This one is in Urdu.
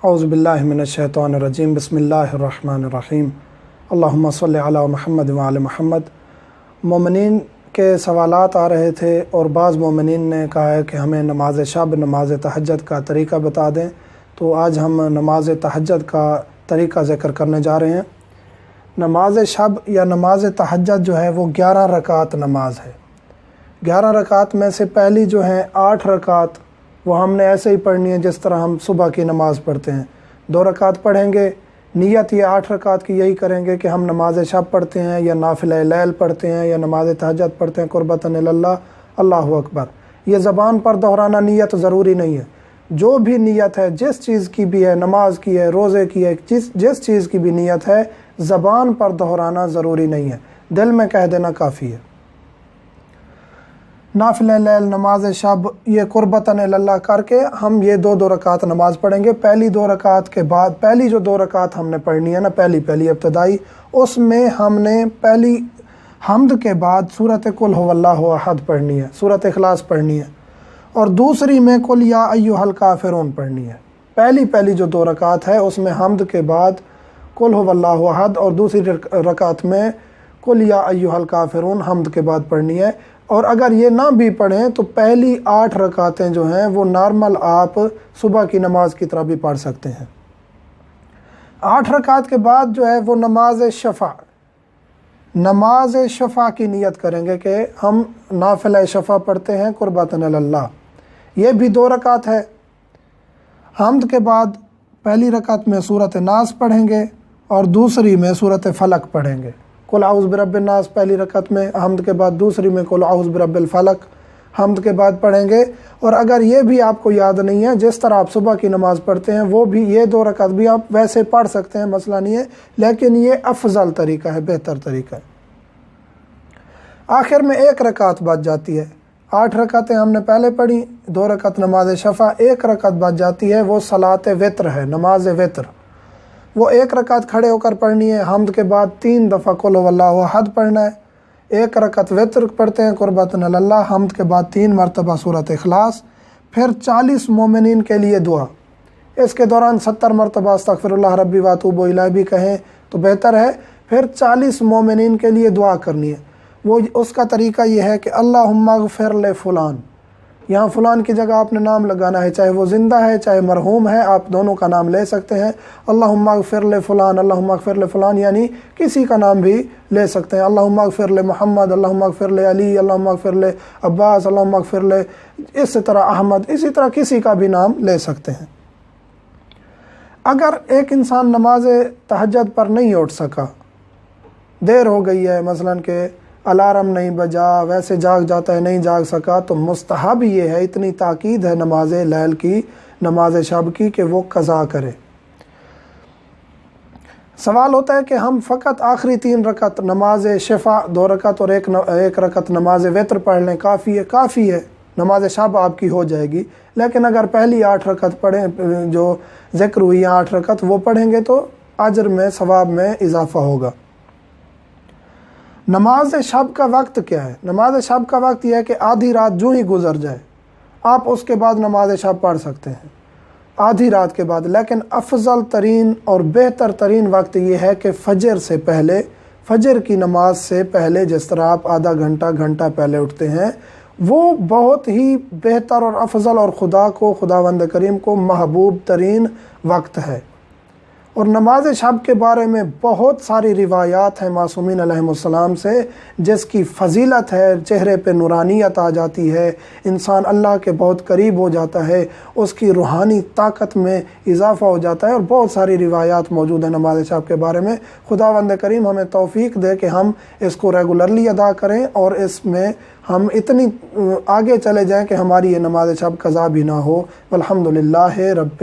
اعوذ باللہ من الشیطان الرجیم بسم اللہ الرحمن الرحیم اللہم صلی علی محمد وعلی محمد۔ مومنین کے سوالات آ رہے تھے اور بعض مومنین نے کہا ہے کہ ہمیں نماز شب نماز تہجد کا طریقہ بتا دیں، تو آج ہم نماز تہجد کا طریقہ ذکر کرنے جا رہے ہیں۔ نماز شب یا نماز تہجد جو ہے وہ 11 رکعت نماز ہے۔ 11 رکعت میں سے پہلی جو ہیں 8 رکعت وہ ہم نے ایسے ہی پڑھنی ہے جس طرح ہم صبح کی نماز پڑھتے ہیں۔ 2 رکعت پڑھیں گے، نیت یہ 8 رکعت کی یہی کریں گے کہ ہم نماز شب پڑھتے ہیں یا نافلہ لیل پڑھتے ہیں یا نماز تہجد پڑھتے ہیں قربتاً اللہ، اللہ اکبر۔ یہ زبان پر دہرانا نیت ضروری نہیں ہے، جو بھی نیت ہے جس چیز کی بھی ہے، نماز کی ہے، روزے کی ہے، جس چیز کی بھی نیت ہے زبان پر دہرانا ضروری نہیں ہے، دل میں کہہ دینا کافی ہے۔ نافلہ لیل نماز شب یہ قربتاً اللہ کر کے ہم یہ 2 رکعت نماز پڑھیں گے۔ پہلی 2 رکعت کے بعد پہلی جو 2 رکعت ہم نے پڑھنی ہے نا، پہلی ابتدائی، اس میں ہم نے پہلی حمد کے بعد سورۃ قل هو اللہ احد پڑھنی ہے، سورۃ اخلاص پڑھنی ہے، اور دوسری میں قل یا ایھا الکافرون پڑھنی ہے۔ پہلی جو 2 رکعت ہے اس میں حمد کے بعد قل هو اللہ احد اور دوسری رکعت میں قل یا ایھا الکافرون حمد کے بعد پڑھنی ہے۔ اور اگر یہ نہ بھی پڑھیں تو پہلی 8 رکعتیں جو ہیں وہ نارمل آپ صبح کی نماز کی طرح بھی پڑھ سکتے ہیں۔ 8 رکعت کے بعد جو ہے وہ نماز شفع کی نیت کریں گے کہ ہم نافلہ شفع پڑھتے ہیں قربتاً اللہ۔ یہ بھی 2 رکعت ہے۔ حمد کے بعد پہلی رکعت میں سورۃ ناس پڑھیں گے اور دوسری میں سورۃ فلق پڑھیں گے۔ قل اعوذ برب الناس پہلی رکعت میں حمد کے بعد، دوسری میں قل اعوذ برب الفلق حمد کے بعد پڑھیں گے۔ اور اگر یہ بھی آپ کو یاد نہیں ہے، جس طرح آپ صبح کی نماز پڑھتے ہیں وہ بھی یہ 2 رکعت بھی آپ ویسے پڑھ سکتے ہیں، مسئلہ نہیں ہے، لیکن یہ افضل طریقہ ہے، بہتر طریقہ ہے۔ آخر میں 1 رکعت بچ جاتی ہے۔ 8 رکعتیں ہم نے پہلے پڑھی، 2 رکعت نماز شفع، 1 رکعت بچ جاتی ہے، وہ صلاۃ وتر ہے، نماز وتر۔ وہ 1 رکعت کھڑے ہو کر پڑھنی ہے، حمد کے بعد 3 دفعہ قل هو اللہ احد پڑھنا ہے۔ 1 رکعت وتر پڑھتے ہیں قربتاً اللہ، حمد کے بعد 3 مرتبہ سورۃ اخلاص، پھر 40 مومنین کے لیے دعا۔ اس کے دوران 70 مرتبہ استغفر اللہ ربی واتوب الیہ بھی کہیں تو بہتر ہے۔ پھر 40 مومنین کے لیے دعا کرنی ہے۔ وہ اس کا طریقہ یہ ہے کہ اللہم اغفر لفلان، یہاں فلان کی جگہ آپ نے نام لگانا ہے، چاہے وہ زندہ ہے چاہے مرحوم ہے، آپ دونوں کا نام لے سکتے ہیں۔ اللہم اغفر لفلان، اللہم اغفر لفلان، یعنی کسی کا نام بھی لے سکتے ہیں۔ اللہم اغفر لمحمد، اللہم اغفر لعلی، اللہم اغفر لعباس، اللہم اغفر اس طرح احمد، اسی طرح کسی کا بھی نام لے سکتے ہیں۔ اگر ایک انسان نماز تہجد پر نہیں اٹھ سکا، دیر ہو گئی ہے، مثلاً کہ الارم نہیں بجا، ویسے جاگ جاتا ہے، نہیں جاگ سکا، تو مستحب یہ ہے، اتنی تاکید ہے نماز لیل کی، نماز شب کی، کہ وہ قضا کرے۔ سوال ہوتا ہے کہ ہم فقط آخری 3 رکعت نماز شفع 2 رکعت اور 1 رکعت نماز وتر پڑھ لیں، کافی ہے، نماز شب آپ کی ہو جائے گی۔ لیکن اگر پہلی 8 رکعت پڑھیں، جو ذکر ہوئی ہیں 8 رکعت، وہ پڑھیں گے تو اجر میں ثواب میں اضافہ ہوگا۔ نماز شب کا وقت کیا ہے؟ نماز شب کا وقت یہ ہے کہ آدھی رات جو ہی گزر جائے آپ اس کے بعد نماز شب پڑھ سکتے ہیں، آدھی رات کے بعد۔ لیکن افضل ترین اور بہتر ترین وقت یہ ہے کہ فجر سے پہلے، فجر کی نماز سے پہلے، جس طرح آپ آدھا گھنٹہ پہلے اٹھتے ہیں، وہ بہت ہی بہتر اور افضل اور خداوند کریم کو محبوب ترین وقت ہے۔ اور نماز شب کے بارے میں بہت ساری روایات ہیں معصومین علیہم السلام سے، جس کی فضیلت ہے، چہرے پہ نورانیت آ جاتی ہے، انسان اللہ کے بہت قریب ہو جاتا ہے، اس کی روحانی طاقت میں اضافہ ہو جاتا ہے، اور بہت ساری روایات موجود ہیں نماز شب کے بارے میں۔ خداوند کریم ہمیں توفیق دے کہ ہم اس کو ریگولرلی ادا کریں اور اس میں ہم اتنی آگے چلے جائیں کہ ہماری یہ نماز شب قضا بھی نہ ہو۔ والحمدللہ رب